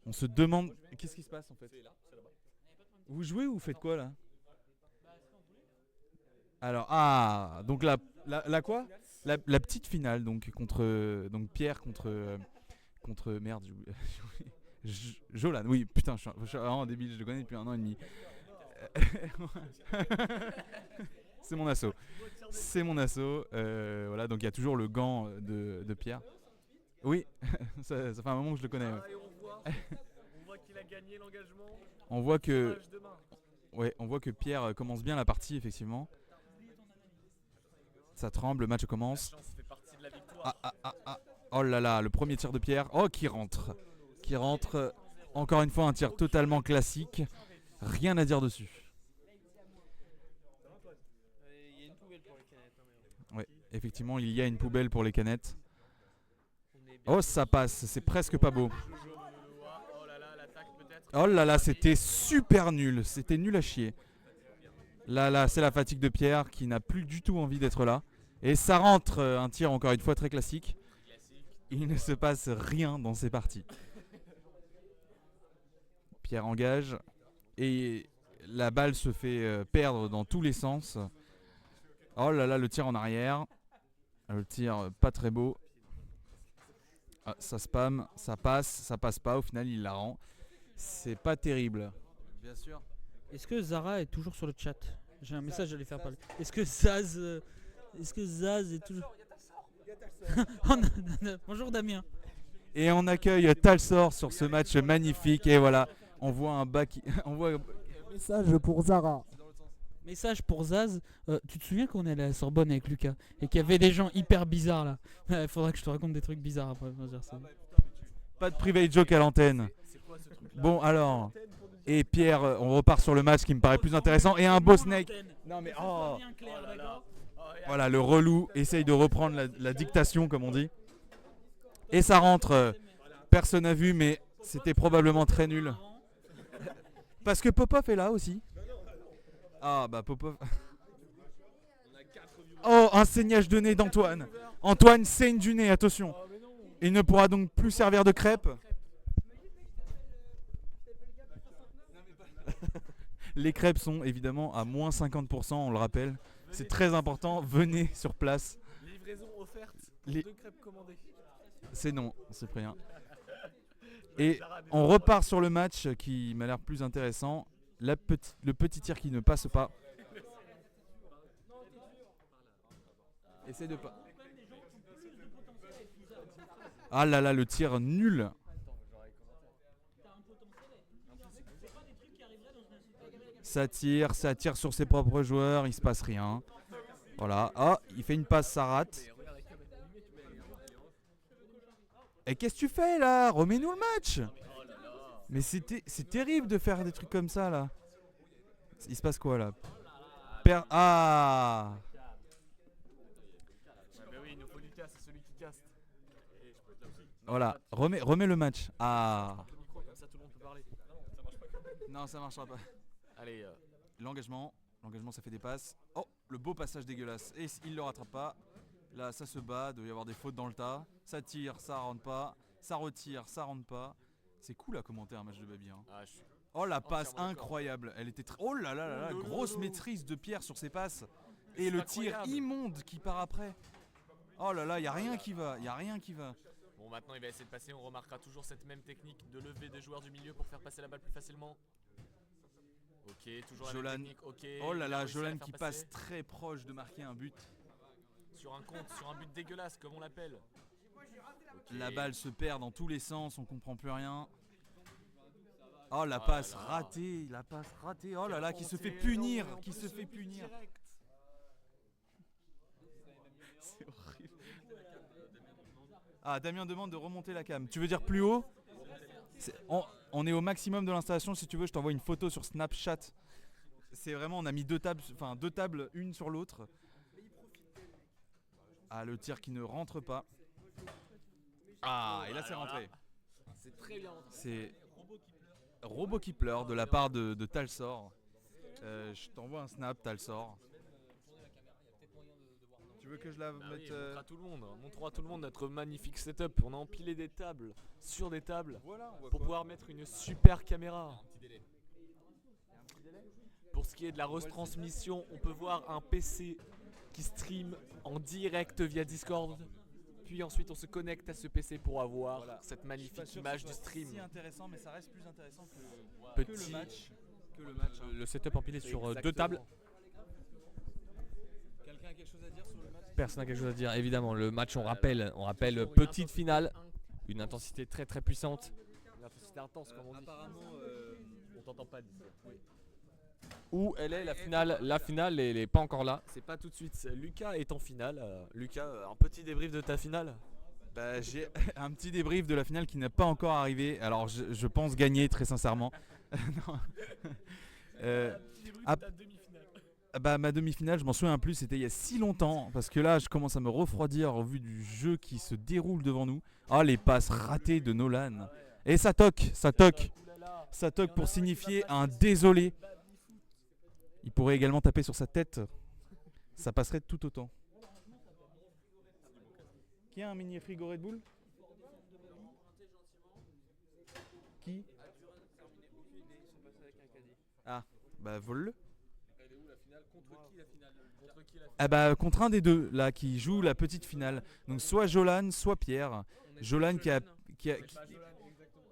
On se demande qu'est-ce qui se passe en fait. Vous jouez ou vous faites quoi là? Alors donc la quoi? La petite finale donc contre donc Pierre contre merde j'ai oublié. Jolan, oui putain je suis vraiment débile, je le connais depuis 1 an et demi. C'est mon assaut. C'est mon assaut. Voilà, donc il y a toujours le gant de Pierre. Oui, ça fait un moment que je le connais. Ouais. Et on voit qu'il a gagné l'engagement. On voit que, Match demain. ouais, on voit que Pierre commence bien la partie effectivement. Ça tremble, le match La commence. chance fait partie de la victoire. Ah. Oh là là, le premier tir de Pierre. Oh, qui rentre. Qui rentre. Encore une fois, un tir totalement classique. Rien à dire dessus. Il y a une poubelle pour les canettes. Ouais, effectivement, il y a une poubelle pour les canettes. On est bien. Oh, ça passe, c'est presque pas beau. Oh là là, l'attaque peut-être. Oh là là, c'était super nul. C'était nul à chier. Là, c'est la fatigue de Pierre qui n'a plus du tout envie d'être là. Et ça rentre, un tir encore une fois très classique. Il ne se passe rien dans ces parties. Pierre engage et la balle se fait perdre dans tous les sens. Oh là là, le tir en arrière. Le tir pas très beau. Ah, ça spam, ça passe pas. Au final, il la rend. C'est pas terrible. Bien sûr. Est-ce que Zara est toujours sur le chat? J'ai un message à lui faire parler. Est-ce que Zaz est toujours. Oh, non. Bonjour Damien. Et on accueille Talsor sur ce match magnifique. Et voilà, on voit un bas qui. On voit. Message pour Zara. Message pour Zaz. Tu te souviens qu'on est allé à la Sorbonne avec Lucas et qu'il y avait des gens hyper bizarres là? Il faudra que je te raconte des trucs bizarres après. On va dire ça. Pas de private joke à l'antenne. Bon, alors. Et Pierre, on repart sur le match qui me paraît plus intéressant. Et un beau snake. Non mais oh. Voilà, le relou essaye de reprendre la dictation comme on dit. Et ça rentre. Personne n'a vu, mais c'était probablement très nul. Parce que Popov est là aussi. Ah bah Popov. Oh, un saignage de nez d'Antoine. Antoine saigne du nez, attention. Il ne pourra donc plus servir de crêpe. Les crêpes sont évidemment à moins 50%, on le rappelle. C'est très important, venez sur place. Livraison offerte. Les- 2 crêpes commandées. C'est non, Cyprien. Et on repart sur le match qui m'a l'air plus intéressant. Le petit tir qui ne passe pas. Essaye de pas. Ah là là, le tir nul. Ça tire sur ses propres joueurs, il se passe rien. Voilà. Ah, il fait une passe, ça rate. Et qu'est-ce que tu fais là? Remets-nous le match. Mais c'est terrible de faire des trucs comme ça là. Il se passe quoi là? Ah. Mais oui, il nous faut Lucas, c'est celui qui caste. Et je peux être là aussi. Voilà, remets le match. Ah. Le micro, comme ça tout le monde peut parler. Non, ça marchera pas. Allez, L'engagement, ça fait des passes. Oh, le beau passage dégueulasse. Et il le rattrape pas. Là, ça se bat, il doit y avoir des fautes dans le tas. Ça tire, ça rentre pas. Ça retire, ça rentre pas. C'est cool à commenter un match de baby. Hein. je suis. Oh, la passe Entièrement d'accord. incroyable. Elle était oh là là là là, Oh là grosse là. maîtrise de Pierre sur ses passes. Et c'est le tir incroyable. immonde qui part après. Oh là là, y a rien qui va, y a rien qui va. Bon, maintenant il va essayer de passer. On remarquera toujours cette même technique de lever des joueurs du milieu pour faire passer la balle plus facilement. Ok, toujours la Jolan. même technique. Ok. Oh là il a là, réussi à la Jolan faire qui passer. passe très proche de marquer un but. Sur un compte, sur un but dégueulasse, comme on l'appelle. Ok. La balle se perd dans tous les sens, on comprend plus rien. Oh la Oh passe là là. ratée, la passe ratée. Oh là là, qui se fait Remonté, punir, non, mais en qui plus, se le fait but punir. direct. C'est horrible. Ah, Damien demande de remonter la cam. Tu veux dire plus haut? On est au maximum de l'installation. Si tu veux, je t'envoie une photo sur Snapchat. C'est vraiment, on a mis deux tables, une sur l'autre. Ah, le tir qui ne rentre pas. Ah, et là c'est rentré. C'est très bien rentré. C'est Robot qui pleure de la part de Talsor. Je t'envoie un snap, Talsor. Tu veux que je la Ah mette oui, montre à tout le monde. Montrons à tout le monde notre magnifique setup. On a empilé des tables sur des tables Voilà, on voit pour quoi pouvoir mettre une super caméra. Pour ce qui est de la retransmission, on peut voir un PC qui stream en direct via Discord. Puis ensuite on se connecte à ce PC pour avoir Voilà. cette magnifique image du stream. Si intéressant, mais ça reste plus intéressant que Petit. le match. Que le match. Le setup empilé sur deux tables. Quelqu'un a quelque chose à dire sur le match? Personne n'a quelque chose à dire. Évidemment, le match, on rappelle petite finale, une intensité très très puissante, une intensité intense comme on dit. Apparemment, On t'entend pas d'ici. Où elle est la finale? La finale, elle est pas encore là. C'est pas tout de suite. Lucas est en finale. Lucas, un petit débrief de ta finale. bah, j'ai un petit débrief de la finale qui n'est pas encore arrivé. Alors, je pense gagner très sincèrement. Non. Ah, bah, ma demi-finale, je m'en souviens plus, c'était il y a si longtemps. Parce que là, je commence à me refroidir au vu du jeu qui se déroule devant nous. Ah, les passes ratées de Nolan. Et ça toque, ça toque. Ça toque pour signifier un désolé. Il pourrait également taper sur sa tête. Ça passerait tout autant. Qui a un mini frigo Red Bull? Qui? Ah, bah vole-le. Ah bah contre un des deux là qui joue la petite finale. Donc soit Jolan, soit Pierre. Jolan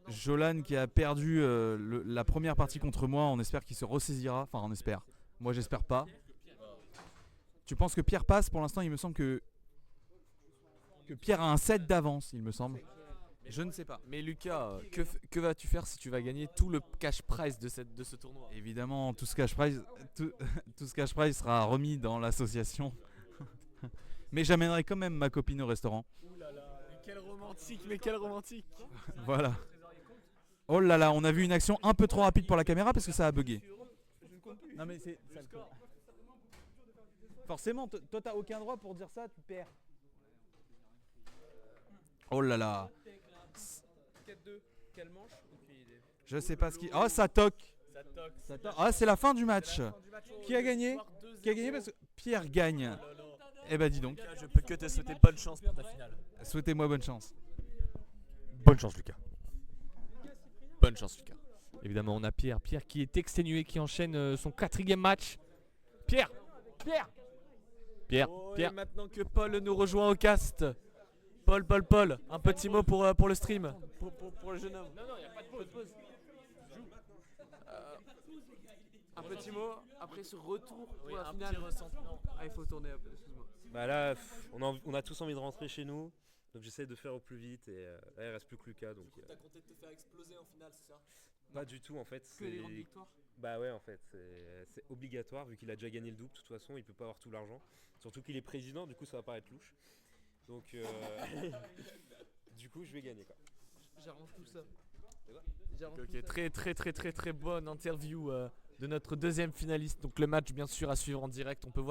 Jolan qui a perdu la première partie contre moi. On espère qu'il se ressaisira. Enfin on espère. Moi j'espère pas. Tu penses que Pierre passe? Pour l'instant il me semble que Pierre a un set d'avance, il me semble. Je ne sais pas. Mais Lucas, que vas-tu faire si tu vas gagner tout le cash prize de ce tournoi? Évidemment, tout ce cash prize, tout ce cash prize sera remis dans l'association. Mais j'amènerai quand même ma copine au restaurant. Ouh là là, mais quel romantique! Voilà. Oh là là, on a vu une action un peu trop rapide pour la caméra parce que ça a bugué. Non mais c'est ça le coup. Forcément, toi t'as aucun droit pour dire ça, tu perds. Oh là là. 4-2, quelle manche? Aucune idée. Je sais pas ce qui. Oh ça toque. Ça toque. Ah c'est la fin du match. Qui a gagné? Qui a gagné parce que Pierre gagne. Eh bah dis donc. Je peux que te souhaiter bonne chance pour ta finale. Souhaitez-moi bonne chance. Bonne chance Lucas. Bonne chance Lucas. Évidemment on a Pierre qui est exténué, qui enchaîne son 4e match. Pierre. Et maintenant que Paul nous rejoint au cast. Paul, un petit mot pour le stream. Pour le jeune homme. Non, il n'y a pas de pause. Un petit mot après ce retour pour Oui, la un finale. petit ressentiment. Ah, il faut tourner un peu, excuse-moi. Bah là, on a tous envie de rentrer chez nous, donc j'essaie de faire au plus vite et là il reste plus que Lucas, donc T'as compté de te faire exploser en finale, c'est ça? pas du tout en fait. Que les grandes victoires. Bah ouais en fait, c'est obligatoire vu qu'il a déjà gagné le double, de toute façon il peut pas avoir tout l'argent, surtout qu'il est président, du coup ça va paraître louche. Donc du coup je vais gagner quoi. J'arrange tout ça. Ok, très bonne interview de notre deuxième finaliste. Donc le match bien sûr à suivre en direct. On peut voir